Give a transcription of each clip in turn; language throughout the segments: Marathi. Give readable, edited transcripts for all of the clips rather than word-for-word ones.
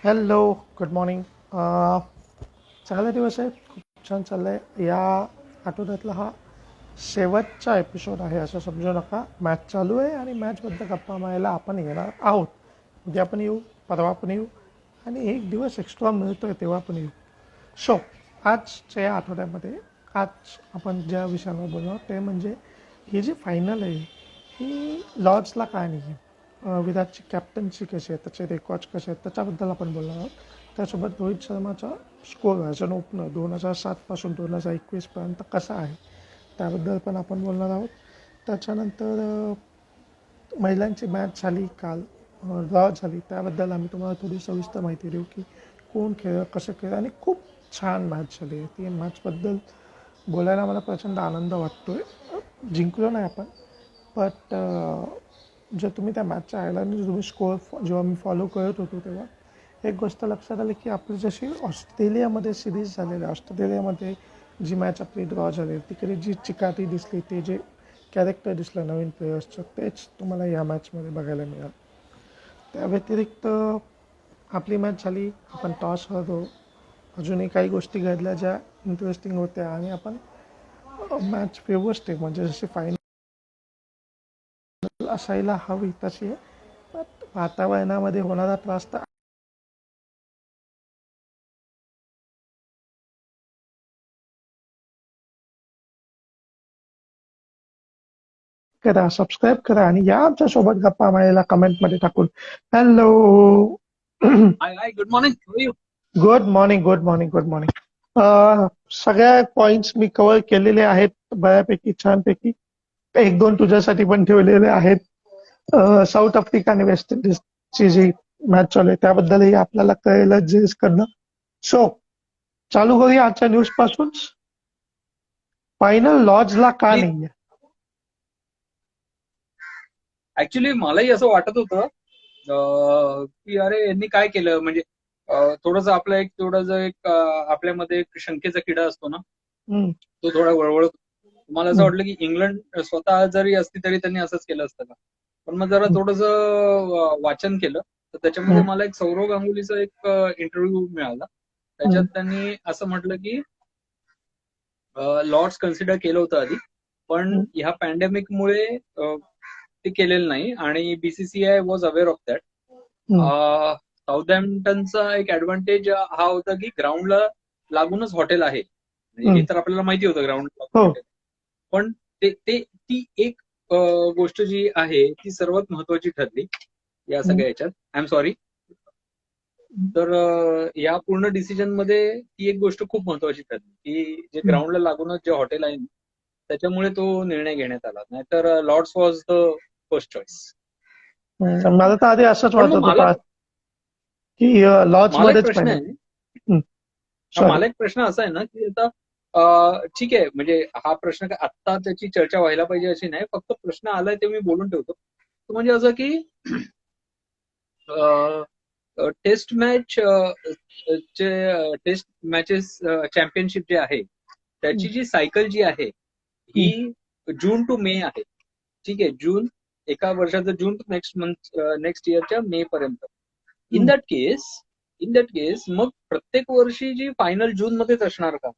Hello, good morning. चांगला दिवस आहे, खूप छान चाललं आहे. या आठवड्यातला हा शेवटचा एपिसोड आहे असं समजू नका. मॅच चालू आहे आणि मॅचबद्दल गप्पा मारायला आपण येणार आहोत. उद्या पण येऊ, परवा पण येऊ आणि एक दिवस एक्स्ट्रा मिळतो आहे तेव्हा पण येऊ. सो आजच्या या आठवड्यामध्ये आज आपण ज्या विषयावर बोलणार ते म्हणजे ही जी फायनल आहे ही लॉर्ड्सला काय नाही आहे. विराटची कॅप्टन्सी कशी आहे, त्याचे रेकॉर्ड्स कसे आहेत त्याच्याबद्दल आपण बोलणार आहोत. त्यासोबत रोहित शर्माचा स्कोअर ॲज अन ओपनर 2007 पासून 2021 कसा आहे त्याबद्दल पण आपण बोलणार आहोत. त्याच्यानंतर महिलांची मॅच झाली काल, ड्रॉ झाली, त्याबद्दल आम्ही तुम्हाला थोडी सविस्तर माहिती देऊ की कोण खेळ कसं खेळ आणि खूप छान मॅच झाली आहे. ती मॅचबद्दल बोलायला मला प्रचंड आनंद वाटतो आहे. जिंकलो नाही आपण, बट जर तुम्ही त्या मॅचच्या आयलाने तुम्ही स्कोअर जेव्हा मी फॉलो करत होतो तेव्हा एक गोष्ट लक्षात आली की आपली जशी ऑस्ट्रेलियामध्ये सिरीज झालेली, ऑस्ट्रेलियामध्ये जी मॅच आपली ड्रॉ झाली तिकडे जी चिकाटी दिसली, ते जे कॅरेक्टर दिसलं नवीन प्लेयर्सचं, तेच तुम्हाला या मॅचमध्ये बघायला मिळालं. त्या व्यतिरिक्त आपली मॅच झाली, आपण टॉस हरलो. अजूनही काही गोष्टी घडल्या ज्या इंटरेस्टिंग होत्या आणि आपण मॅच व्यवस्थित म्हणजे जशी फायनल असायला हवी तशी आहे. पण वातावरणामध्ये होणारा त्रास तर करा, सबस्क्राईब करा आणि या आमच्या सोबत गप्पा मारायला कमेंटमध्ये टाकून. Hello. Hi, hi, good morning. How are you? Good morning, good morning, good morning. सगळ्या पॉईंट्स मी कव्हर केलेले आहेत बऱ्यापैकी, छानपैकी. एक दोन तुझ्यासाठी पण ठेवलेले आहेत. साऊथ आफ्रिका आणि वेस्ट इंडिजची जी मॅच चालू आहे त्याबद्दलही आपल्याला कळेल जेस करणं. सो चालू करूया आजच्या न्यूज पासून. फायनल लॉर्ड्सला का Please. नाहीये? ऍक्च्युली मलाही असं वाटत होतं की अरे यांनी काय केलं म्हणजे थोडस आपलं एक थोडंसं एक आपल्यामध्ये एक शंकेचा किडा असतो ना, हम्म, तो थोडा वळवळत. मला असं हम्म, वाटलं की इंग्लंड स्वतः जरी असती तरी त्यांनी असंच केलं असतं का. पण मग जरा हम्म, थोडस वाचन केलं तर त्याच्यामध्ये हम्म, मला एक सौरव गांगुलीचा एक इंटरव्ह्यू मिळाला. त्याच्यात हम्म, त्यांनी असं म्हटलं की लॉर्ड्स कन्सिडर केलं होतं आधी, पण हम्म, ह्या पॅन्डेमिकमुळे ते केलेलं नाही आणि BCCI was aware of that. हम्म, साऊथहॅम्प्टनचा एक ऍडव्हान्टेज हा होता की ग्राउंडला लागूनच हॉटेल आहे. म्हणजे हे हम्म. तर आपल्याला माहिती होतं ग्राउंडला लागून हो. हॉटेल. पण ती एक गोष्ट जी आहे ती सर्वात महत्वाची ठरली या हम्म, सगळ्या ह्याच्यात. I am sorry. तर या पूर्ण डिसिजन मध्ये ती एक गोष्ट खूप महत्वाची ठरली की जे हम्म. ग्राउंडला लागूनच जे हॉटेल आहे त्याच्यामुळे तो निर्णय घेण्यात आला. नाहीतर Lord's was the first choice. मला तर आधी असंच पण मग वाटत होतं की लॉज मला एक मध्येच प्रश्न फायनल. आहे. सॉरी. मला एक प्रश्न असा आहे ना की आता ठीक आहे, म्हणजे हा प्रश्न काय आत्ता त्याची चर्चा व्हायला पाहिजे अशी नाही, फक्त प्रश्न आलाय ते मी बोलून ठेवतो. तो म्हणजे असं की टेस्ट मॅच चे टेस्ट मॅचेस चॅम्पियनशिप जे आहे त्याची जी सायकल जी आहे ही जून टू मे आहे. ठीक आहे, जून एका वर्षाचं जून टू नेक्स्ट मंथ नेक्स्ट इयरच्या मे पर्यंत. इन दॅट केस मग प्रत्येक वर्षी जी फायनल जून मध्येच असणार का,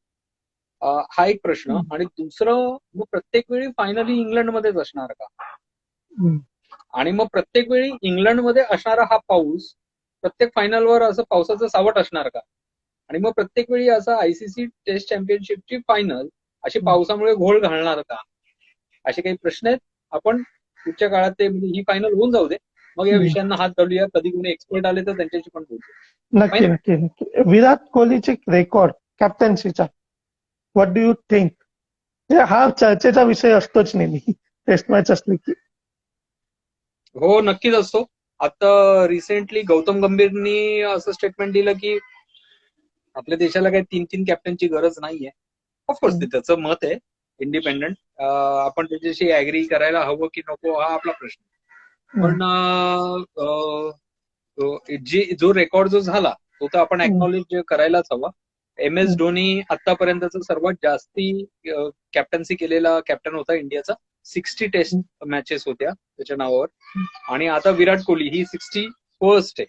हा एक प्रश्न. आणि दुसरं, मग प्रत्येक वेळी फायनली इंग्लंडमध्येच असणार का, आणि मग प्रत्येक वेळी इंग्लंडमध्ये असणारा हा पाऊस प्रत्येक फायनलवर असं पावसाचं सावट असणार का, आणि मग प्रत्येक वेळी असं आयसीसी टेस्ट चॅम्पियनशिपची फायनल अशी पावसामुळे घोळ घालणार का, असे काही प्रश्न आहेत. आपण पुढच्या काळात ते म्हणजे ही फायनल होऊन जाऊ दे, मग या विषयांना हात घालूया. कधी कोणी एक्सपर्ट आले तर त्यांच्याशी पण बोलू. नक्की, नक्की, नक्की. विराट कोहलीचे रेकॉर्ड कॅप्टन्सीचा, व्हॉट डू यू थिंक? हा चर्चेचा विषय असतोच नेहमी टेस्ट मॅच असली की. हो, नक्कीच असतो. आता रिसेंटली गौतम गंभीरनी असं स्टेटमेंट दिलं की आपल्या देशाला काही 3-3 कॅप्टनची गरज नाहीये. ऑफकोर्स ते त्याचं मत आहे, इंडिपेंडंट. आपण त्याच्याशी ऍग्री करायला हवं की नको हा आपला प्रश्न. पण जो रेकॉर्ड जो झाला तो तर आपण एक्नॉलेज करायलाच हवा. एम एस धोनी आतापर्यंतचा सर्वात जास्ती कॅप्टन्सी केलेला कॅप्टन होता इंडियाचा. 60 टेस्ट मॅचेस होत्या त्याच्या नावावर. आणि आता विराट कोहली ही 61st आहे.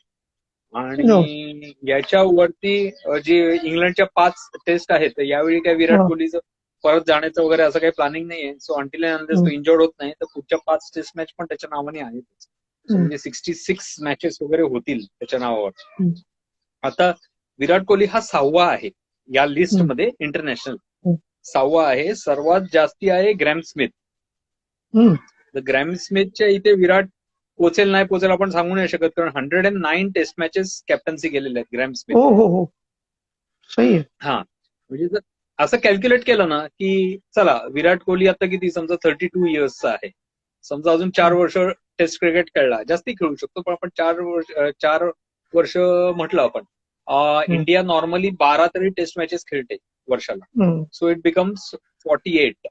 आणि याच्यावरती जी इंग्लंडच्या 5 टेस्ट आहेत, तर यावेळी काय विराट हा. कोहलीचं परत जाण्याचं वगैरे असं काही प्लॅनिंग नाहीये. सो अंटिल अँड अनलेस तो इंजर्ड होत नाही, तर पुढच्या 5 टेस्ट मॅच पण त्याच्या नावाने आहेत. सो म्हणजे 66 मॅचेस वगैरे होतील त्याच्या नावावर. आता विराट कोहली हा 6वा आहे या लिस्टमध्ये इंटरनॅशनल. 6वा आहे. सर्वात जास्ती आहे ग्रॅम स्मिथ. तर ग्रॅम स्मिथच्या इथे विराट पोचेल नाही पोचेल आपण सांगू नाही शकत, कारण 109 टेस्ट मॅचेस कॅप्टन्सी केलेले आहेत ग्रॅम स्मिथ. हो सही आहे. हा, म्हणजे जर असं कॅल्क्युलेट केलं ना की चला विराट कोहली आता किती समजा 32 इयर्सचा आहे, समजा अजून 4 वर्ष टेस्ट क्रिकेट खेळला, जास्ती खेळू शकतो, पण आपण 4 वर्ष म्हटलं आपण, इंडिया नॉर्मली 12 तरी टेस्ट मॅचेस खेळते वर्षाला. So it becomes 48.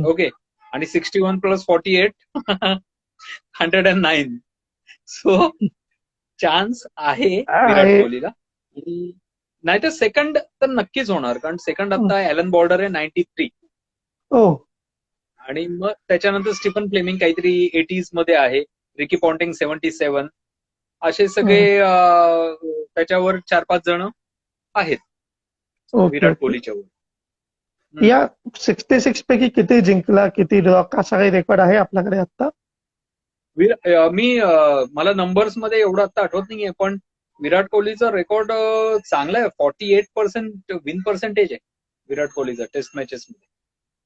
ओके, आणि 61 प्लस 48 109. सो चान्स आहे विराट कोहलीला. नाही तर सेकंड तर नक्कीच होणार, कारण सेकंड आता ॲलन बॉर्डर आहे 93. आणि मग त्याच्यानंतर स्टीफन फ्लेमिंग काहीतरी 80s मध्ये आहे, रिकी पॉन्टिंग 77. असे सगळे त्याच्यावर 4-5 जण आहेत विराट कोहलीच्या वर. या 66 पैकी किती जिंकला, किती ड्रॉ, असा काही रेकॉर्ड आहे आपल्याकडे आता? मला नंबर्स मध्ये एवढं आता आठवत नाहीये, पण विराट कोहलीचा रेकॉर्ड चांगला आहे. 48% विन पर्सेंटेज आहे विराट कोहलीचा टेस्ट मॅचेस मध्ये.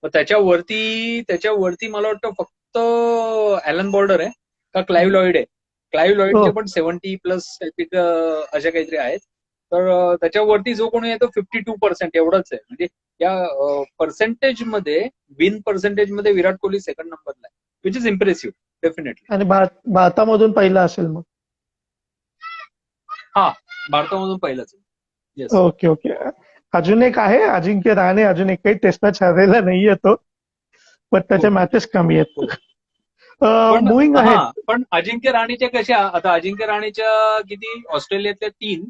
तर त्याच्यावरती मला वाटतं फक्त ॲलन बॉर्डर आहे का क्लाइव्ह लॉइड आहे. क्लाइव्ह लॉइडचे पण 70 प्लस अशा काहीतरी आहेत. तर त्याच्यावरती जो कोणी आहे तो 52% एवढंच आहे. म्हणजे या पर्सेंटेज मध्ये, विन पर्सेंटेज मध्ये विराट कोहली सेकंड नंबरला आहे, विच इज इम्प्रेसिव्ह डेफिनेटली. आणि भारतामधून पहिला असेल मग? हा, भारतामधून पहिलाच. ओके. अजून एक आहे अजिंक्य रहाणे, अजून एक काही टेस्ट मॅच हरलेला नाहीये तो, पण त्याच्या मॅचेस कमी आहेत. मुव्हिंग आहे. पण अजिंक्य राणेच्या कशा, आता अजिंक्य राणेच्या किती, ऑस्ट्रेलियातल्या 3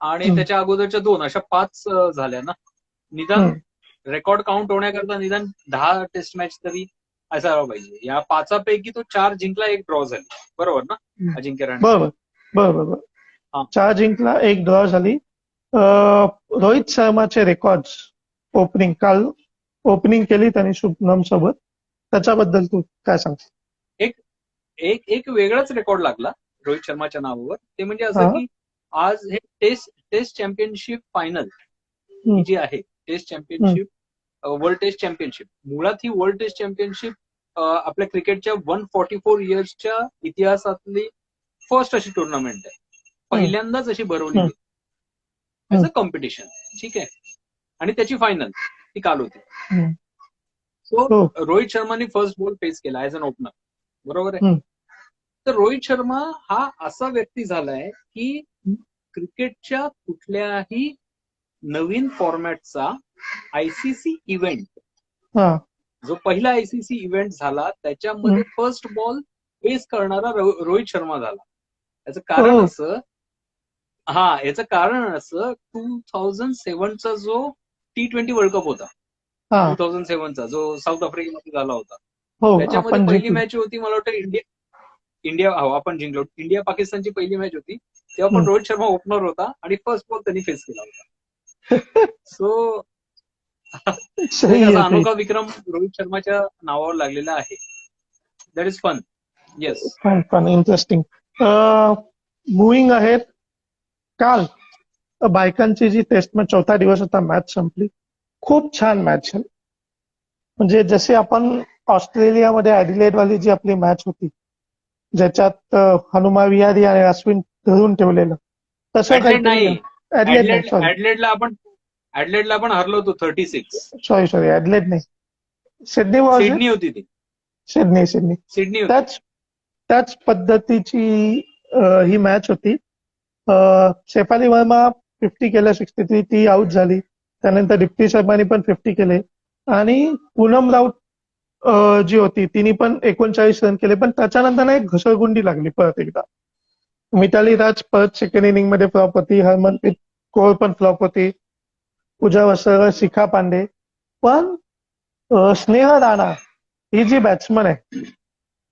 आणि त्याच्या अगोदरच्या 2, अशा 5 झाल्या ना. निदान रेकॉर्ड काउंट होण्याकरता निदान 10 टेस्ट मॅच तरी असायला पाहिजे. या 5 पैकी तो 4 जिंकला, 1 ड्रॉ झाली, बरोबर ना अजिंक्य राणे? बरोबर. 4 जिंकला, 1 ड्रॉ झाली. रोहित शर्माचे रेकॉर्ड काल ओपनिंग केली त्यांनी शुभमन सोबत, त्याच्याबद्दल तू काय सांगशील? एक वेगळाच रेकॉर्ड लागला रोहित शर्माच्या नावावर. ते म्हणजे असं की आज हे टेस्ट चॅम्पियनशिप फायनल जी आहे, test championship, world test championship, मुळात ही वर्ल्ड टेस्ट चॅम्पियनशिप आपल्या क्रिकेटच्या 144 इयर्सच्या इतिहासातली फर्स्ट अशी टुर्नामेंट आहे. पहिल्यांदाच अशी भरवली गेली ऍज अ कॉम्पिटिशन. ठीक आहे, आणि त्याची फायनल ती काल होती. सो रोहित शर्माने फर्स्ट बॉल फेस केला ऍज अन ओपनर, बरोबर आहे. तर रोहित शर्मा हा असा व्यक्ती झालाय की क्रिकेटच्या कुठल्याही नवीन फॉर्मॅटचा आयसीसी इव्हेंट, जो पहिला आयसीसी इव्हेंट झाला त्याच्यामध्ये फर्स्ट बॉल फेस करणारा रोहित शर्मा झाला. याचं कारण असं 2007चा जो T20 वर्ल्ड कप होता, 2007चा जो साऊथ आफ्रिकेमध्ये झाला होता, त्याच्यामध्ये पहिली मॅच होती, मला वाटतं इंडिया आपण जिंकलो. इंडिया पाकिस्तानची पहिली मॅच होती, तेव्हा पण रोहित शर्मा ओपनर होता आणि फर्स्ट बॉल त्यांनी फेस केला होता. सो अनोखा विक्रम रोहित शर्माच्या नावावर लागलेला आहे. That is fun. Yes, fun, interesting. Moving आहेत. काल बायकांची जी टेस्ट मॅच, 4था दिवस होता, मॅच संपली. खूप छान मॅच झाली. म्हणजे जसे आपण ऑस्ट्रेलियामध्ये ऍडिलेड वाली जी आपली मॅच होती, ज्याच्यात हनुमा विहारी आणि अश्विन धरून ठेवलेलं, तसं काहीतरी. ऍडलेडला आपण हरलो होतो 36. सॉरी, ऍडलेड नाही, सिडनी होती ती. सिडनी. त्याच पद्धतीची ही मॅच होती. शेफाली वर्मा 50 केलं, 63, ती आउट झाली. त्यानंतर दीप्ती शर्मानी पण 50 केले, आणि पूनम राऊत जी होती तिने पण 39 रन केले. पण त्याच्यानंतर एक घसरगुंडी लागली परत एकदा. मिताली राज परत सेकंड इनिंग मध्ये फ्लॉप होती, हरमनप्रीत कौर पण फ्लॉप होती, पूजा वसरकर, शिखा पांडे. पण स्नेहा राणा ही जी बॅट्समन आहे,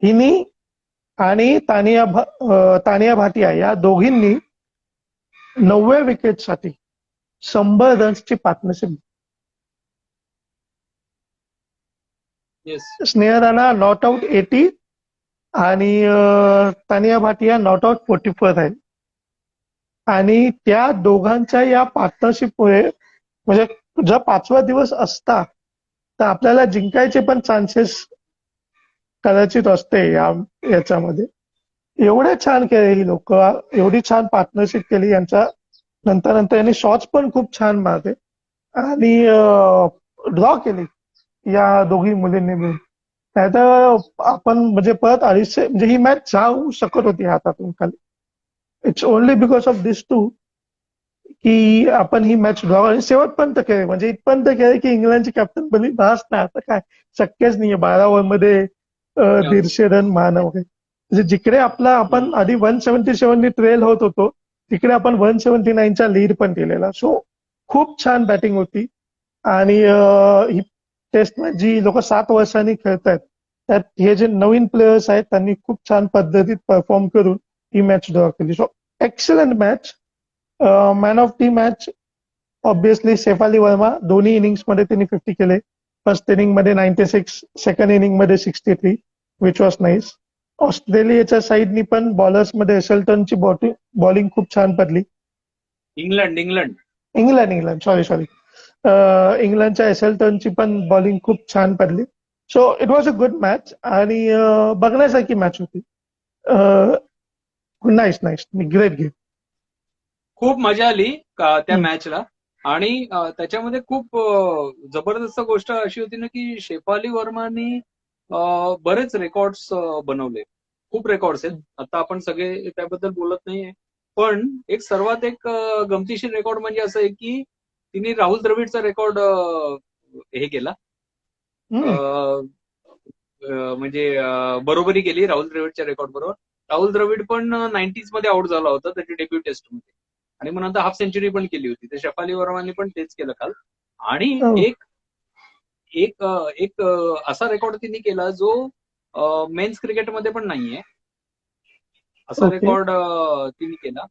हिनी आणि तानिया भाटिया या दोघींनी 9व्या विकेटसाठी 100 रन्सची पार्टनरशिप. येस. स्नेह राणा नॉट आउट 80 आणि तानिया भाटिया नॉट आउट 44 आहे. आणि त्या दोघांच्या या पार्टनरशिपमुळे म्हणजे जर 5वा दिवस असता तर आपल्याला जिंकायचे पण चान्सेस कदाचित असते याच्यामध्ये. एवढे छान केले ही लोक, एवढी छान पार्टनरशिप केली यांच्या नंतर नंतर यांनी शॉट्स पण खूप छान मारले आणि ड्रॉ केली या दोघी मुलींनी मिळून. नाहीतर आपण म्हणजे परत 250 म्हणजे ही मॅच जाऊ शकत होती हातातून खाली. It's only because of this too की आपण ही मॅच ड्रॉ आणि शेवटपर्यंत केली. म्हणजे इथपर्यंत केली की इंग्लंडची कॅप्टन बनली बस नाही, आता काय शक्यच नाहीये 12 ओव्हरमध्ये 150 रन मारणं वगैरे. म्हणजे जिकडे आपण आधी 177 ने ट्रेल होत होतो तिकडे आपण 179चा लीड पण दिलेला. सो खूप छान बॅटिंग होती. आणि ही टेस्ट मॅच जी लोक 7 वर्षांनी खेळतायत त्यात हे जे नवीन प्लेयर्स आहेत त्यांनी खूप छान पद्धतीत परफॉर्म करून ही मॅच ड्रॉ केली. So excellent match. Man of the match obviously Shefali Verma. दोन्ही इनिंग्समध्ये त्यांनी 50 केले. फर्स्ट इनिंगमध्ये 96, सेकंड इनिंगमध्ये 63, विच वॉज नाईस. ऑस्ट्रेलियाच्या साईडनी पण बॉलर्समध्ये एशल्टनची बॉलिंग खूप छान पडली. England England sorry. इंग्लंडच्या एशल्टनची पण बॉलिंग खूप छान पडली. So it was a good match आणि बघण्यासारखी मॅच होती. Nice great game. खूप मजा आली त्या हम्म. मॅचला. आणि त्याच्यामध्ये खूप जबरदस्त गोष्ट अशी होती ना की शेफाली वर्मानी बरेच रेकॉर्ड्स बनवले. खूप रेकॉर्ड्स आहेत. आता आपण सगळे त्याबद्दल बोलत नाहीये. पण सर्वात गमतीशीर रेकॉर्ड म्हणजे असं आहे की तिने राहुल द्रविडचा रेकॉर्ड हे केला. म्हणजे बरोबरी केली राहुल द्रविडच्या रेकॉर्ड बरोबर. राहुल द्रविड पण 90s मध्ये आउट झाला होता त्याची डेब्यू टेस्ट मध्ये आणि मग नंतर हाफ सेंचुरी पण केली होती. तर शेफाली वर्माने पण तेच केलं काल. आणि एक एक एक असा रेकॉर्ड तिने केला जो मेन्स क्रिकेटमध्ये पण नाहीये. असा रेकॉर्ड तिने केला.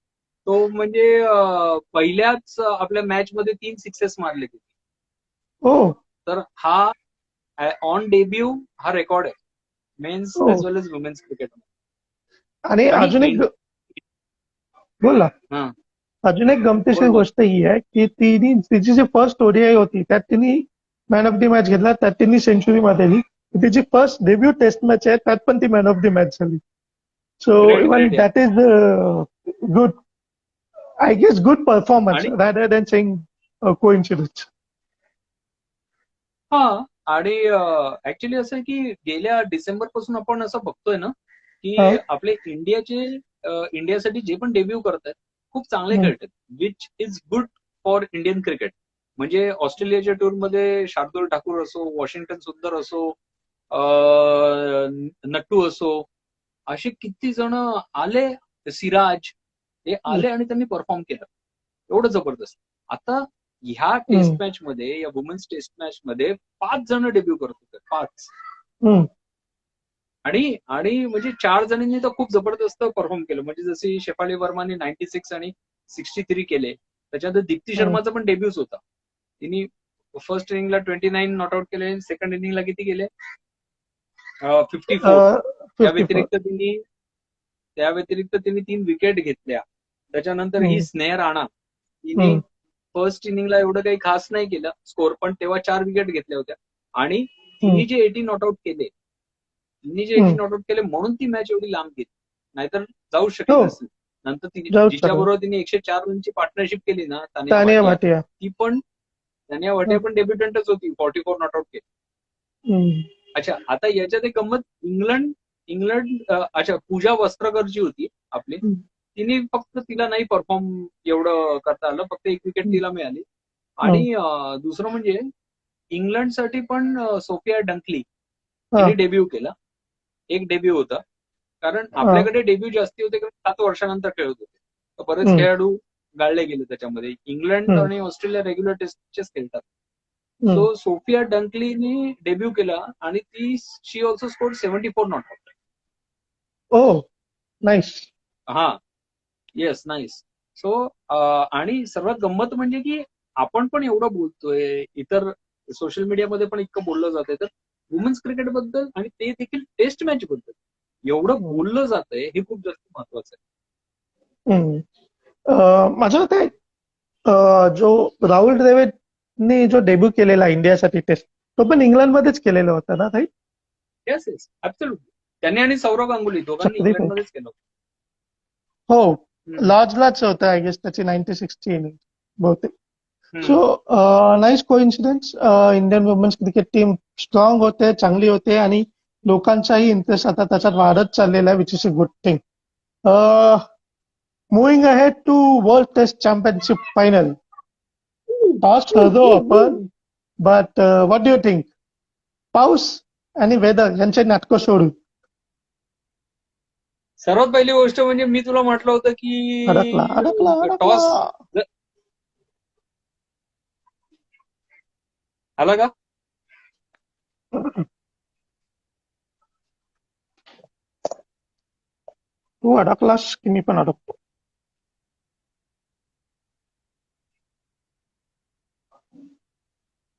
तो म्हणजे पहिल्याच आपल्या मॅच मध्ये 3 सिक्सेस मारले तिने. तर हा ऑन डेब्यू हा रेकॉर्ड आहे मेन्स एज वेल एज वुमेन्स क्रिकेट. आणि अजून एक बोल ना. अजून एक गमतीशीर गोष्ट ही आहे की तिची जी फर्स्ट ओडीआय होती त्यात तिने मॅन ऑफ द मॅच घेतला, त्यात तिने सेंचुरी मारली. तिची फर्स्ट डेब्यू टेस्ट मॅच आहे त्यात पण ती मॅन ऑफ द मॅच झाली. So even that is good, I guess good performance rather than saying coincidence. हा. आणि ऍक्च्युली असं आहे की गेल्या डिसेंबर पासून आपण असं बघतोय ना की आपले इंडियासाठी जे पण डेब्यू करतात खूप चांगले खेळतात, which is good for Indian cricket. म्हणजे ऑस्ट्रेलियाच्या टूरमध्ये शार्दुल ठाकूर असो, वॉशिंग्टन सुंदर असो, नट्टू असो, असे किती जण आले, सिराज हे आले आणि त्यांनी परफॉर्म केलं. एवढं जबरदस्त. आता ह्या टेस्ट मॅच मध्ये, या वुमेन्स टेस्ट मॅच मध्ये 5 जण डेब्यू करत होते. 5. आणि म्हणजे 4 जणांनी तर खूप जबरदस्त परफॉर्म केलं. म्हणजे जशी शेफाली वर्माने 96 आणि 63 केले. त्याच्यानंतर दीप्ती शर्माचा पण डेब्यूच होता. तिने फर्स्ट इनिंगला 29 नॉट आउट केले, सेकंड इनिंगला किती केले? 54. त्या व्यतिरिक्त तिने 3 विकेट घेतल्या. त्याच्यानंतर ही स्नेह राणा, तिने फर्स्ट इनिंगला एवढं काही खास नाही केलं स्कोर, पण तेव्हा 4 विकेट घेतल्या होत्या. आणि तिने जे 80 नॉट आउट केले म्हणून ती मॅच एवढी लांब गेली, नाहीतर जाऊ शकली नसेल. नंतर जिच्याबरोबर तिने 104 रनची पार्टनरशिप केली ना, तानिया भाटिया, तानिया भाटिया पण डेब्युटंटच होती, 44 नॉट आउट केली. अच्छा, आता याच्यात एक गंमत, इंग्लंड अच्छा, पूजा वस्त्रकर जी होती आपली, तिने फक्त, तिला नाही परफॉर्म एवढं करता आलं, फक्त 1 विकेट तिला मिळाली. आणि दुसरं म्हणजे इंग्लंडसाठी पण सोफिया डंकली तिने डेब्यू केला. 1 डेब्यू होता. कारण आपल्याकडे डेब्यू जास्ती होते कारण 7 वर्षानंतर खेळत होते, तर बरेच खेळाडू गाळले गेले त्याच्यामध्ये. इंग्लंड आणि ऑस्ट्रेलिया रेग्युलर टेस्टचेच खेळतात. सो सोफिया डंकलीने डेब्यू केला आणि she also scored 74 not out. Nice. हा, येस, नाईस. सो आणि सर्वात गंमत म्हणजे की आपण पण एवढं बोलतोय, इतर सोशल मीडियामध्ये पण इतकं बोललं जातंय, तर वुमेन्स क्रिकेटबद्दल आणि ते देखील टेस्ट मॅच बद्दल एवढं बोललं जातंय हे खूप जास्त महत्वाचं आहे. हम्म. माझ्या मते जो राहुल द्रविडने जो डेब्यू केलेला इंडियासाठी टेस्ट, तो पण इंग्लंडमध्येच केलेला होता ना ताई? Yes yes absolutely. त्यांनी आणि सौरव गांगुली दोघांनी चक्री इंग्लंडमध्येच केलं हो, होतं. लॉर्ड्सलाच होतं आय गेस त्याची 96 इनिंग बहुतेक. So hmm. Nice coincidence. Indian women's cricket team strong होते, चांगली होते आणि लोकांचाही इंटरेस्ट आता त्याच्यात वाढत चाललेला आहे, which is a good thing. Moving ahead to world test championship final. Toss ठरतो आपण, but what do you think? पाऊस आणि वेदर यांचे नाटकं सोडून सर्वात पहिली गोष्ट म्हणजे मी तुला म्हटलं होतं अडकला अडकला की अडकला. टॉस आला का? तू अडकलास की मी पण अडकतो.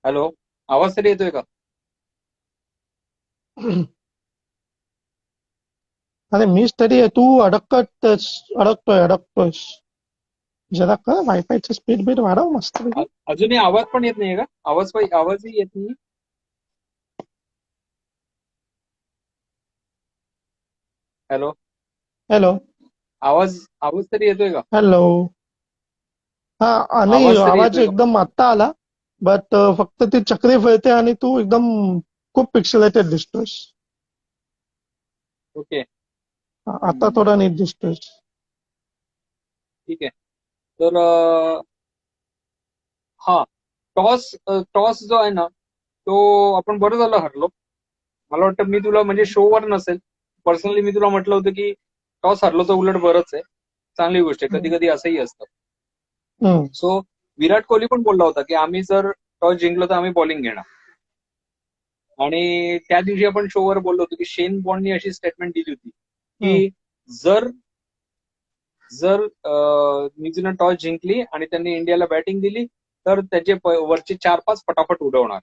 हॅलो, आवाज तरी येतोय का? अरे मीच तरी आहे, तू अडकतोय. जरा का वायफायचं स्पीड बीड वाढव मस्त. अजूनही आवाज पण येत नाहीये का? आवाजही येत नाही. हॅलो, हॅलो आवाज तरी येतोय का? हॅलो. हा नाही, आवाज तरी आवाज येतोय का? एकदम आत्ता आला, बट फक्त ती चक्री फिरते आणि तू एकदम खूप पिक्सेलेटेड दिसतोयस. ओके, आता थोडा नीट दिसतोयस. ठीक आहे. तर हा टॉस जो आहे ना, तो आपण बरं झालं हरलो. मला वाटतं मी तुला म्हणजे शोवर नसेल, पर्सनली मी तुला म्हटलं होतं की टॉस हरलो तर उलट बरंच आहे, चांगली गोष्ट आहे. कधी कधी असंही असतं. सो विराट कोहली पण बोलला होता की आम्ही जर टॉस जिंकलो तर आम्ही बॉलिंग घेणार. आणि त्या दिवशी आपण शोवर बोललो होतो की शेन बॉन्डनी अशी स्टेटमेंट दिली होती की जर न्यूझीलंड टॉस जिंकली आणि त्यांनी इंडियाला बॅटिंग दिली तर त्याचे वरचे 4-5 फटाफट उडवणार.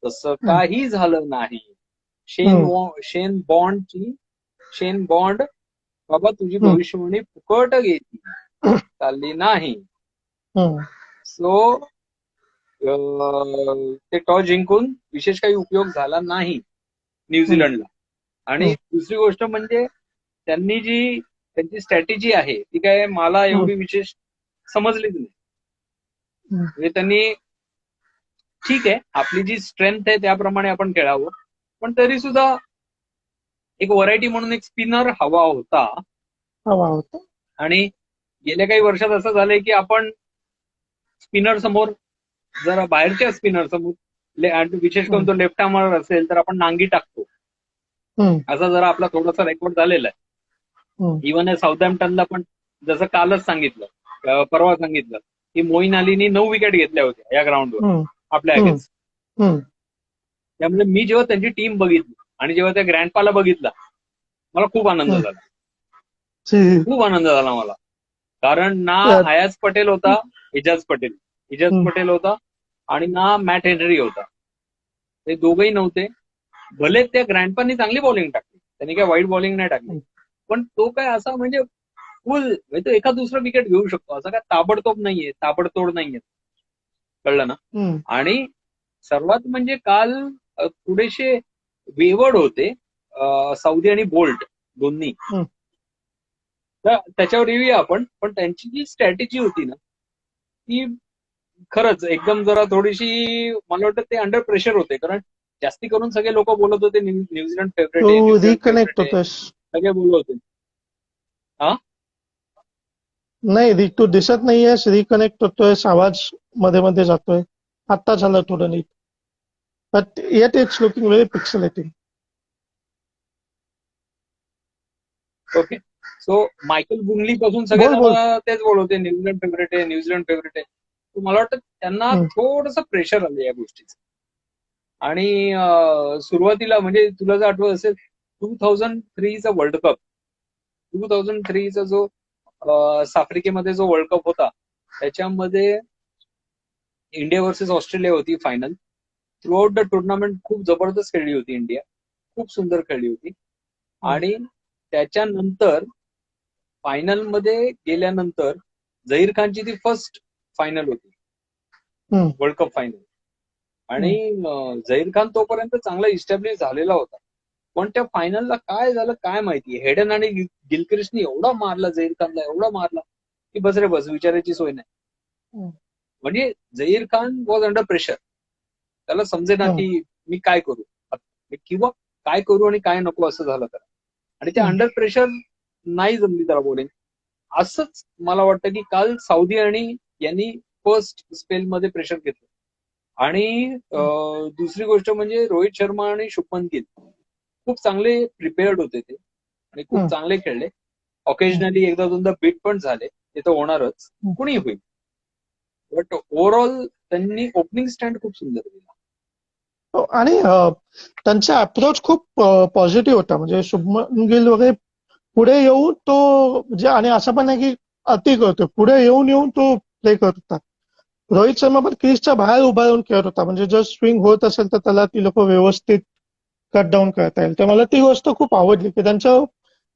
तसं काही झालं नाही. शेन बॉन्ड बाबा तुझी भविष्यवाणी फुकट घेतली, चालली नाही. सो ते टॉस जिंकून विशेष काही उपयोग झाला नाही न्यूझीलंडला. आणि दुसरी गोष्ट म्हणजे त्यांची स्ट्रॅटेजी आहे ती काय मला एवढी विशेष समजलीच नाही. म्हणजे त्यांनी ठीक आहे, आपली जी स्ट्रेंथ आहे त्याप्रमाणे आपण खेळावं, पण तरी सुद्धा एक व्हरायटी म्हणून एक स्पिनर हवा होता. आणि गेल्या काही वर्षात असं झालंय की आपण स्पिनर समोर, जरा बाहेरच्या स्पिनर समोर, विशेष करून तो लेफ्ट आर्मर असेल तर आपण नांगी टाकतो. असा जरा आपला थोडासा रेकॉर्ड झालेला आहे. इव्हन साऊथहॅम्प्टनला पण जसं कालच परवा सांगितलं की मोईन अलीनी 9 विकेट घेतल्या होत्या या ग्राउंडवर आपल्या अगेन्स्ट. त्यामुळे मी जेव्हा त्यांची टीम बघितली आणि जेव्हा त्या ग्रँडपाला बघितला, मला खूप आनंद झाला. खूप आनंद झाला मला. कारण ना अयाज पटेल होता, इजाज पटेल होता आणि ना मॅट हेनरी होता. ते दोघंही नव्हते. भले त्या ग्रँडपानी चांगली बॉलिंग टाकली, त्यांनी काय वाईट बॉलिंग नाही टाकली, पण तो काय असा म्हणजे म्हणजे तो एखाद दुसरं विकेट घेऊ शकतो, असं काय ताबडतोड नाहीये. कळलं ना? आणि सर्वात म्हणजे काल थोडेसे वेवर्ड होते सौदी आणि बोल्ट दोन्ही. तर त्याच्यावर येऊया आपण. पण त्यांची जी स्ट्रॅटेजी होती ना, ती खरंच एकदम जरा थोडीशी, मला वाटतं ते अंडर प्रेशर होते. कारण जास्ती करून सगळे लोक बोलत होते न्यूझीलंड फेवरेट आहे, सगळे बोलत होते. हा नाही, तू दिसत नाहीयेस, रिकनेक्ट होतोयस, आवाज मध्ये मध्ये जातोय. आता झालं थोडं नीट, but yet it's looking very pixelating. Okay. So Michael बुंगली पासून सगळेजण तेच बोलवते न्यूझीलंड फेवरेट आहे. मला वाटतं त्यांना थोडंसं प्रेशर आलं या गोष्टीचं. आणि सुरुवातीला म्हणजे तुला जर आठवत असेल 2003चा वर्ल्ड कप, 2003चा जो आफ्रिकेमध्ये जो वर्ल्ड कप होता त्याच्यामध्ये इंडिया वर्सेस ऑस्ट्रेलिया होती final. Through out the tournament खूप जबरदस्त खेळली होती इंडिया, खूप सुंदर खेळली होती. आणि त्याच्यानंतर फायनल मध्ये गेल्यानंतर झहीर खानची ती फर्स्ट फायनल होती, वर्ल्ड कप फायनल. आणि झहीर खान तोपर्यंत चांगला इस्टॅब्लिश झालेला होता, पण त्या फायनलला काय झालं काय माहिती. हेडन आणि गिलक्रिस्टने एवढा मारला झहीर खानला, एवढा मारला की बस रे बस, विचारायची सोय नाही. म्हणजे Zaheer Khan was under pressure. त्याला समजेना की मी काय करू किंवा काय करू आणि काय नको असं झालं त्याला. आणि त्या अंडर प्रेशर नाही जमली त्याला बॉलिंग. असंच मला वाटतं की काल साऊदी आणि यांनी फर्स्ट स्पेलमध्ये प्रेशर घेतलं. आणि दुसरी गोष्ट म्हणजे रोहित शर्मा आणि शुभमन गिल खूप चांगले प्रिपेअर्ड होते ते आणि खूप चांगले खेळले. ऑकेजनली एकदा दोनदा बीट पण झाले, ते तर होणारच, कुणी होईल. बट ओव्हरऑल त्यांनी ओपनिंग स्टँड खूप सुंदर दिला. आणि त्यांचा अप्रोच खूप पॉझिटिव्ह होता. म्हणजे शुभमन गिल वगैरे पुढे येऊन तो म्हणजे, आणि असं पण नाही की अति करतो, पुढे येऊन तो प्ले करत होता. रोहित शर्मा पण क्रीजच्या बाहेर उभा राहून खेळत होता. म्हणजे जर स्विंग होत असेल तर त्याला ती लोक व्यवस्थित कट डाऊन करता येईल. तर मला ती गोष्ट खूप आवडली की त्यांचं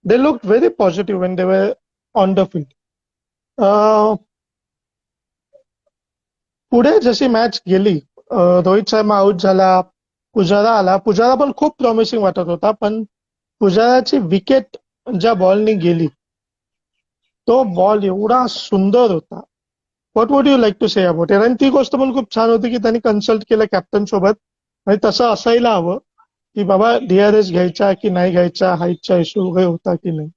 they look very positive when they were on the field. पुढे जशी मॅच गेली, रोहित शर्मा आउट झाला, पुजारा आला. पुजारा पण खूप प्रॉमिसिंग वाटत होता, पण पुजाराची विकेट ज्या बॉलनी गेली, तो बॉल एवढा सुंदर होता. What would you like to say about it? आणि ती गोष्ट पण खूप छान होती की त्यांनी कन्सल्ट केलं कॅप्टन सोबत. आणि तसं असायला हवं की बाबा डीआरएस घ्यायचा की नाही घ्यायचा, हाईटचा इश्यू वगैरे होता की नाही.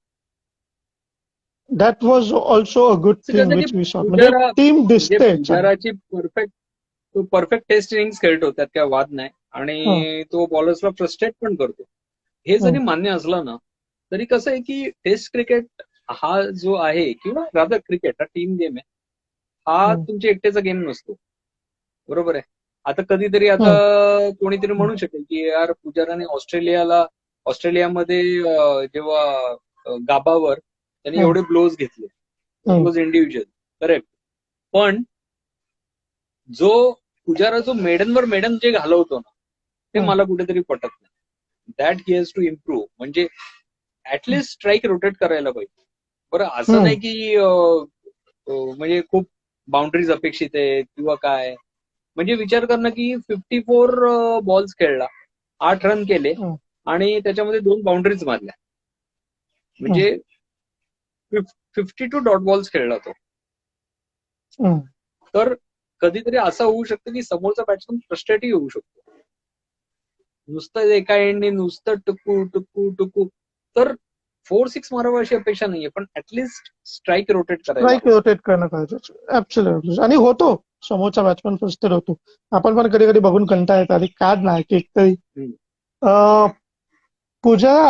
That was also a good thing which we saw. म्हणजे टीम दिसते. पुजाराची परफेक्ट टेस्ट इनिंग्स खेळत होत्यात, काय वाद नाही. आणि तो बॉलर्सला फ्रस्ट्रेट पण करतो. हे जरी मान्य असलं ना, तरी कसं आहे की टेस्ट क्रिकेट हा जो आहे, किंवा रादर क्रिकेट हा टीम गेम आहे. हा तुमच्या एकट्याचा गेम नसतो, बरोबर आहे. आता कधीतरी आता कोणीतरी म्हणू शकेल की यार पुजाराने ऑस्ट्रेलियामध्ये जेव्हा गाबावर त्यांनी एवढे ब्लोज घेतले, ब्लोज इंडिव्हिज्युअल, करेक्ट. पण जो पुजारा जो मेडन जे घालवतो ना, ते मला कुठेतरी पटत नाही. That he has to improve. म्हणजे ऍटलिस्ट स्ट्राईक रोटेट करायला पाहिजे. बरं, असं नाही की म्हणजे खूप बाउंड्रीज अपेक्षित आहे किंवा काय. म्हणजे विचार करणं की 54 बॉल्स खेळला, 8 रन केले आणि त्याच्यामध्ये 2 बाउंड्रीज मारल्या. म्हणजे 52 डॉट बॉल्स खेळला तो. तर कधीतरी असं होऊ शकतं की समोरचा बॅट्समन फ्रस्ट्रेटही होऊ शकतो. नुसतं एका एंडने नुसतं टुकू तर 4-6 मारावं अशी अपेक्षा नाहीये, पण ऍटलिस्ट स्ट्राईक रोटेट करणं गरजेचं. ऍब्सोल्युटली. आणि होतो समोरचा बॅट्समन फ्रस्ट्रेट होतो. आपण पण कधी कधी बघून कंटाळा येतो, आधी काढ ना की एकतरी. पुजारा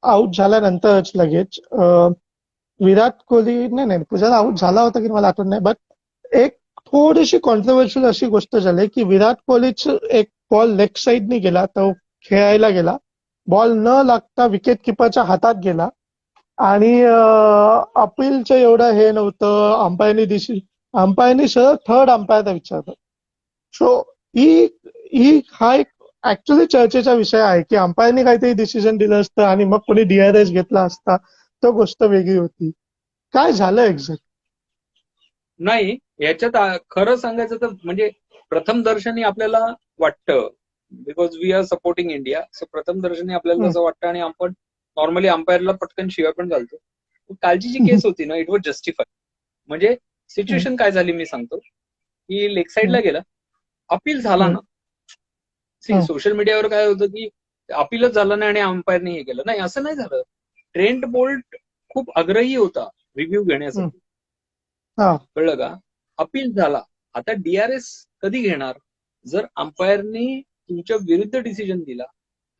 आउट झाल्यानंतरच लगेच विराट कोहली नाही, पुजारा आउट झाला होता की मला आठवत नाही, बट एक थोडीशी कॉन्ट्रोवर्शियल अशी गोष्ट झाली की विराट कोहलीच एक बॉल लेग साईडने गेला, तो खेळायला गेला, बॉल न लागता विकेट किपरच्या हातात गेला. आणि अपीलचं एवढं हे नव्हतं. अंपायरनी सरळ थर्ड अंपायरला विचारलं. सो हा एक ऍक्च्युअली चर्चेचा विषय आहे की अंपायरनी काहीतरी डिसिजन दिलं असतं आणि मग कोणी डीआरएस घेतला असता, तो गोष्ट वेगळी होती. काय झालं एक्झॅक्ट? नाही, याच्यात खरं सांगायचं तर म्हणजे प्रथम दर्शनी आपल्याला वाटतं, because we are supporting India, so प्रथम दर्शनी आपल्याला तसं वाटतं आणि आपण नॉर्मली अंपायरला पटकन शिवाय पण घालतो. कालची जी केस होती ना, इट वॉज जस्टिफाय. म्हणजे सिच्युएशन काय झाली मी सांगतो की लेग साईडला गेला, अपील झाला ना. सोशल मीडियावर काय होतं की अपीलच झालं नाही आणि अंपायरने हे केलं. नाही, असं नाही झालं. ट्रेंट बोल्ट खूप आग्रही होता रिव्ह्यू घेण्यासाठी, कळलं का. अपील झाला. आता डीआरएस कधी घेणार? जर अंपायरनी तुमच्या विरुद्ध डिसिजन दिला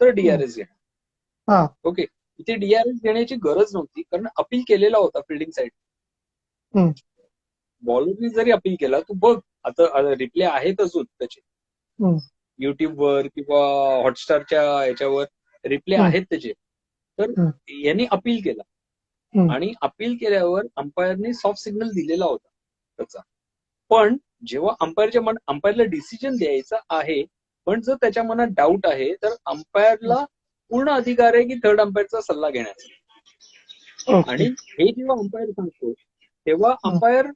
तर डीआरएस घेणार. ओके, इथे डीआरएस घेण्याची गरज नव्हती, कारण अपील केलेला होता फिल्डिंग साईड. बॉलरनी जरी अपील केला, तू बघ आता रिप्ले आहेत अजून त्याचे युट्यूबवर किंवा हॉटस्टारच्या याच्यावर रिप्ले आहेत त्याचे. तर यांनी अपील केला हम्म. आणि अपील केल्यावर अंपायरने सॉफ्ट सिग्नल दिलेला होता त्याचा. पण जेव्हा अंपायरला डिसिजन द्यायचा आहे, पण जर त्याच्या मनात डाऊट आहे, तर अंपायरला पूर्ण अधिकार आहे की थर्ड अंपायरचा सल्ला घेण्याचा. ओके. आणि हे जेव्हा अंपायर सांगतो तेव्हा अंपायर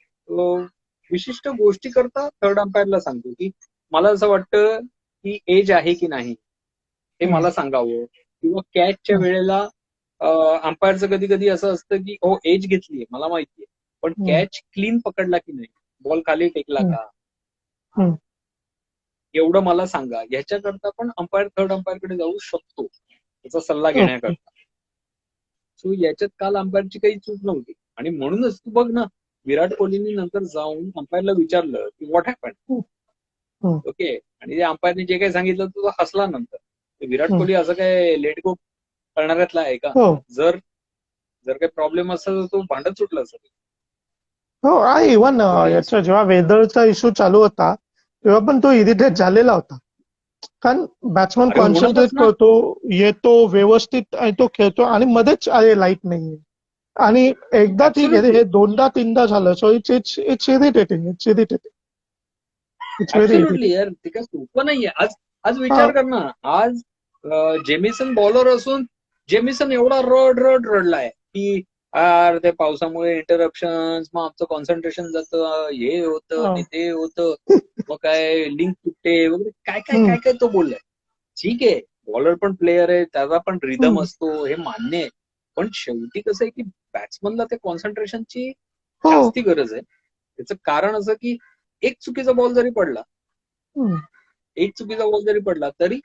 विशिष्ट गोष्टी करता थर्ड अंपायरला सांगतो की मला असं वाटतं की एज आहे की नाही हे मला सांगावं, किंवा कॅचच्या वेळेला अंपायरचं कधी कधी असं असतं की हो एज घेतलीये मला माहितीये, पण कॅच क्लीन पकडला की नाही, बॉल खाली टेकला का, एवढं मला सांगा. ह्याच्याकरता पण अंपायर थर्ड अंपायरकडे जाऊ शकतो त्याचा सल्ला घेण्याकरता. सो याच्यात काल अंपायरची काही चूक नव्हती. आणि म्हणूनच तू बघ ना, विराट कोहलीने नंतर जाऊन अंपायरला विचारलं की व्हॉट हॅपन, ओके, आणि त्या अंपायरने जे काही सांगितलं तो हसला नंतर. विराट कोहली असं काय लेट गो करणाऱ्यातला आहे का? जर काही प्रॉब्लेम असेल तर तो भांडत सुटला असेल. हो, इव्हन याचा जेव्हा वेदरचा इश्यू चालू होता तेव्हा पण तो इरिटेट झालेला होता. कारण बॅट्समन कॉन्सन्ट्रेट करतो, येतो व्यवस्थित आणि तो खेळतो आणि मध्येच अरे लाईट नाहीये. आणि एकदा ठीक आहे, हे दोनदा तीनदा झालं. So it's irritating. ऍब्सोल्युटली यार, ते काय सोपं नाहीये. आज विचार कर ना, आज जेमिसन बॉलर असून जेमिसन एवढा रडलाय की यार ते पावसामुळे इंटरप्शन, मग आमचं कॉन्सन्ट्रेशन जातं, हे होतं आणि ते होतं, मग काय लिंक तुटते वगैरे, काय काय काय काय तो बोललाय. ठीक आहे, बॉलर पण प्लेअर आहे, त्याचा पण रिदम असतो, हे मान्य आहे. पण शेवटी कसं आहे की बॅट्समनला त्या कॉन्सन्ट्रेशनची जास्ती गरज आहे. त्याचं कारण असं की एक चुकीचा बॉल जरी पडला तरी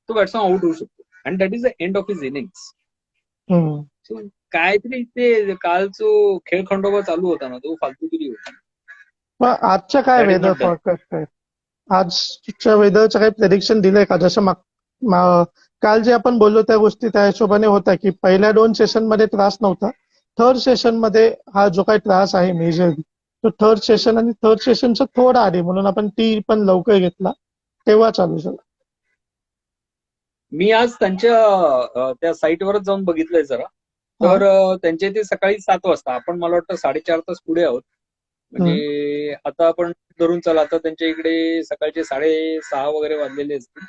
तो बॅट्समन आउट होऊ शकतो. And that is the end of his innings. So काहीतरी ते कालचं खेळ खंडोबा चालू होता ना, तो फालतूगिरी होता. आजच्या काय वेदर फॉरकास्ट आहे? आजच्या वेदरचं काही प्रेडिक्शन दिलंय का? जसं काल जे आपण बोललो त्या गोष्टी त्या हिशोबाने होत्या की पहिल्या 2 सेशनमध्ये त्रास नव्हता. थर्ड सेशनमध्ये हा जो काही त्रास आहे मेजरली, तो थर्ड सेशन आणि थर्ड सेशनचं थोडं आधी, म्हणून आपण टी पण लवकर घेतला तेव्हा चालू झाला. मी आज त्यांच्या त्या साईटवरच जाऊन बघितलंय जरा. तर त्यांचे ते सकाळी 7 वाजता, आपण मला वाटतं 4.5 तास पुढे आहोत. म्हणजे आता आपण धरून चला, आता त्यांच्या इकडे सकाळचे 6:30 वगैरे वाजलेले असतील,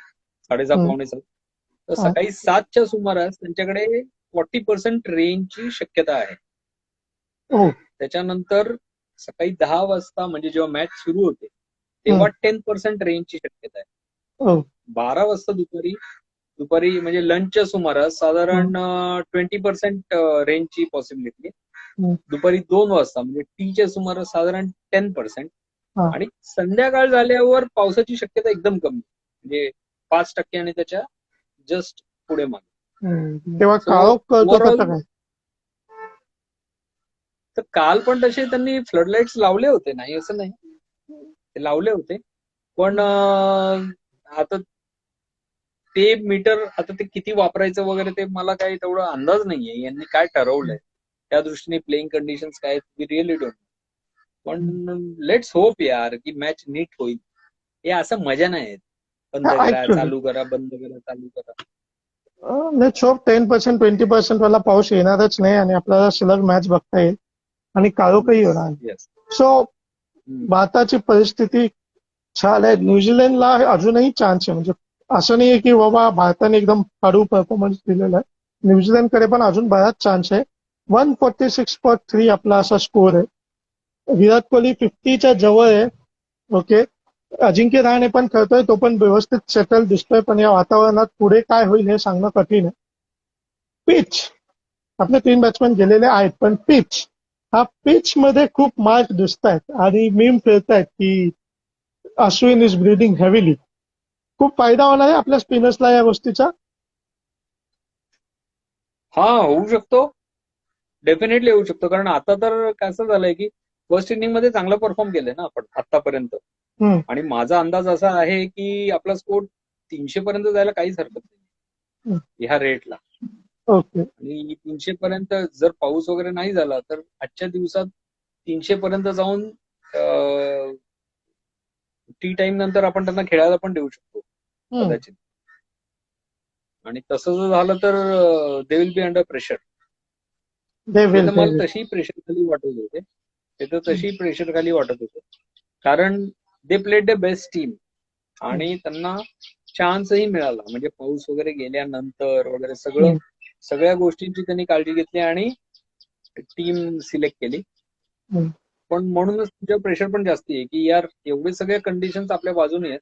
6:30 पावणे 7. तर सकाळी 7च्या सुमारास त्यांच्याकडे 40% रेंजची शक्यता आहे. त्याच्यानंतर सकाळी 10 वाजता म्हणजे जेव्हा मॅच सुरू होते तेव्हा 10% रेंजची शक्यता आहे. 12 वाजता दुपारी म्हणजे लंचच्या सुमारास साधारण 20% रेंजची पॉसिबिलिटी आहे. दुपारी 2 वाजता म्हणजे टीच्या सुमारास साधारण 10%. आणि संध्याकाळ झाल्यावर पावसाची शक्यता एकदम कमी, म्हणजे 5% आणि त्याच्या जस्ट पुढे मागे. तेव्हा तर काल पण तसे त्यांनी फ्लडलाईट्स लावले होते, नाही असं नाही, ते लावले होते. पण आता ते मीटर आता ते किती वापरायचं वगैरे ते मला काही तेवढा अंदाज नाहीये, यांनी काय ठरवलंय त्या दृष्टीने, प्लेइंग कंडिशन्स काय, वी रिअली डोंट. पण लेट्स होप यार की मॅच नीट होईल. हे असं मजा नाही, बंद करा चालू करा, बंद करा चालू करा. लेट्स होप 10% 20% वाला पाऊस येणारच नाही आणि आपल्याला सलग मॅच बघता येईल आणि काळोखही होणार. सो भारताची परिस्थिती छान आहे. न्यूझीलंडला अजूनही चान्स आहे, म्हणजे असं नाही की बाबा भारताने एकदम कडू परफॉर्मन्स दिलेला आहे. न्यूझीलंडकडे पण अजून बराच चान्स आहे. 146.3 आपला असा स्कोर आहे. विराट कोहली 50च्या जवळ आहे. ओके, अजिंक्य रहाणे पण खेळतोय, तो पण व्यवस्थित सेटल दिसतोय. पण या वातावरणात पुढे काय होईल हे सांगणं कठीण आहे. पिच, आपले 3 बॅट्समॅन गेलेले आहेत, पण पिच मध्ये खूप मार्क दिसत आहेत आणि मीम फिरतायत की अश्विन इज ब्रीदिंग हेवीली. खूप फायदा होणार आहे आपल्या स्पिनर्सला या गोष्टीचा. होऊ शकतो, डेफिनेटली होऊ शकतो. कारण आता तर कसं झालंय की फर्स्ट इनिंग मध्ये चांगला परफॉर्म केलंय ना आपण आतापर्यंत. आणि माझा अंदाज असा आहे की आपला स्कोर 300 पर्यंत जायला काहीच हरकत नाही ह्या रेटला. आणि 300 पर्यंत जर पाऊस वगैरे नाही झाला तर आजच्या दिवसात 300 पर्यंत जाऊन टी टाइम नंतर आपण त्यांना खेळायला पण देऊ शकतो कदाचित. आणि तसं जर झालं तर they will be under pressure. They ते विल तर दे मला विल. तशी प्रेशर खाली वाटत होते. ते तर तशी प्रेशर खाली वाटत होते. कारण they played the best team आणि त्यांना चान्सही मिळाला. म्हणजे पाऊस वगैरे गेल्यानंतर वगैरे सगळ्या गोष्टींची त्यांनी काळजी घेतली आणि टीम सिलेक्ट केली. पण म्हणूनच तुझ्या प्रेशर पण जास्ती आहे की यार एवढे सगळे कंडिशन्स आपल्या बाजूने आहेत.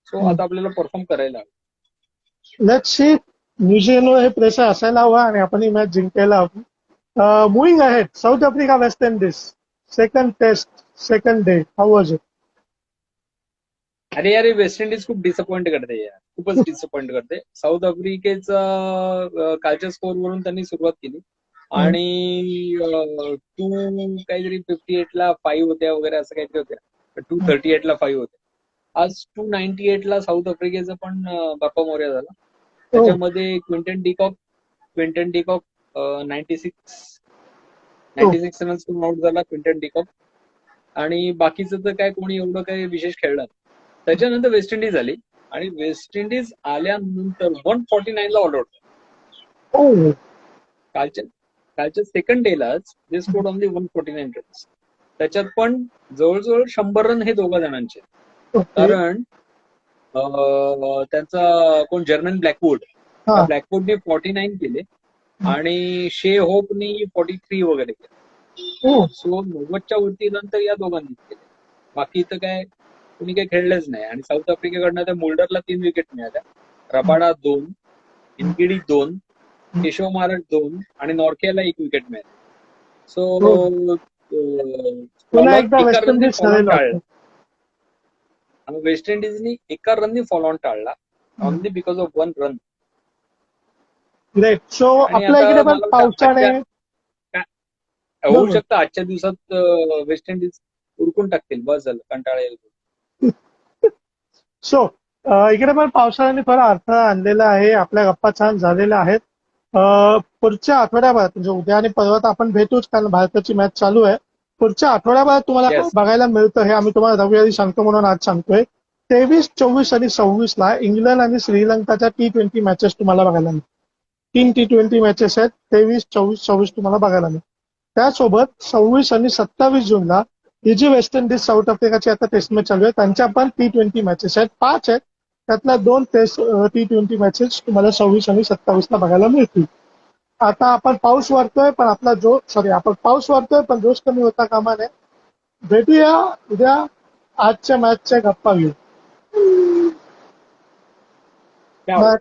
सो आता आपल्याला परफॉर्म करायला हवं. Let's see. न्यूझीलंड हे प्रेशर असायला हवा आणि आपण ही मॅच जिंकायला हवी. Moving ahead, South Africa West Indies, second test, second day, how was it? अरे यार वेस्ट इंडिज खूप डिसअपॉइंट करते यार. खूपच डिसअपॉइंट करते. साऊथ आफ्रिकेचा कालच्या स्कोअरवरून त्यांनी सुरुवात केली आणि 258ला 5 होत्या वगैरे असं काहीतरी होत्या. 238ला 5 होत्या. आज 298ला साऊथ आफ्रिकेचा पण बाप्पा मोर्या झाला. त्याच्यामध्ये क्विंटन डिकॉक 96 रन्स आउट झाला क्विंटन डिकॉक. आणि बाकीचं तर काय कोणी एवढं काही विशेष खेळलं नाही. त्याच्यानंतर वेस्ट इंडिज आली आणि वेस्ट इंडिज आल्यानंतर 149ला ऑल आउट. कालच्या सेकंड डेलाच दे स्कोर्ड ओनली 149 रन्स. त्याच्यात पण जवळजवळ 100 रन हे दोघा जणांचे. कारण त्यांचा कोण जर्मन ब्लॅकवूड, ब्लॅकवूडने 49 केले आणि शे होपनी 43 वगैरे केले. सो 90च्या वरती रन तर या दोघांनीच केले. बाकी तर काय कोणी काही खेळलंच नाही. आणि साऊथ आफ्रिकेकडनं त्या मोल्डरला 3 विकेट मिळाल्या, रबाडा 2, इनगिडी 2, केशव महाराज 2 आणि नॉर्केला 1 विकेट मिळाली. सो पुन्हा एकदा एका वेस्ट रननी इंडिज फॉलो ऑन ठरेल टाळलं. वाटतं. आणि वेस्ट इंडिजनी एका रननी फॉलो ऑन टाळला only because of 1 run. Great. So आणि आपल्या आता इकडे पण मला वाटतं पावसाने होऊ शकतं आजच्या दिवसात वेस्ट इंडिज उरकून टाकतील. बस झालं, कंटाळा येईल. सो इकडे पण पावसाळ्याने थोडा अडथळा आणलेला आहे. आपल्या गप्पा छान झालेल्या आहेत. पुढच्या आठवड्याभरात म्हणजे उद्या आणि परवा तर आपण भेटूच, कारण भारताची मॅच चालू आहे. पुढच्या आठवड्याभरात तुम्हाला काय Yes. बघायला मिळतं हे आम्ही तुम्हाला रविवारी सांगतो म्हणून आज सांगतोय. 23, 24 आणि 26ला इंग्लंड आणि श्रीलंकाच्या T20 मॅचेस तुम्हाला बघायला मिळतील. 3 T20 मॅचेस आहेत. 23, 24, 26 तुम्हाला बघायला मिळतील. त्यासोबत 26 आणि 27 जूनला ही जी वेस्ट इंडिज साऊथ आफ्रिकाची आता टेस्ट मॅच चालू आहे त्यांच्या पण T20 मॅचेस आहेत. 5 आहेत. त्यातल्या 2 टेस्ट T20 मॅचेस तुम्हाला 26 आणि 27ला बघायला मिळतील. आता आपण पाऊस वाढतोय पण पाऊस वाढतोय पण जोश कमी होता कामा नये. भेटूया उद्या आजच्या मॅचच्या गप्पा घेऊ. Ciao.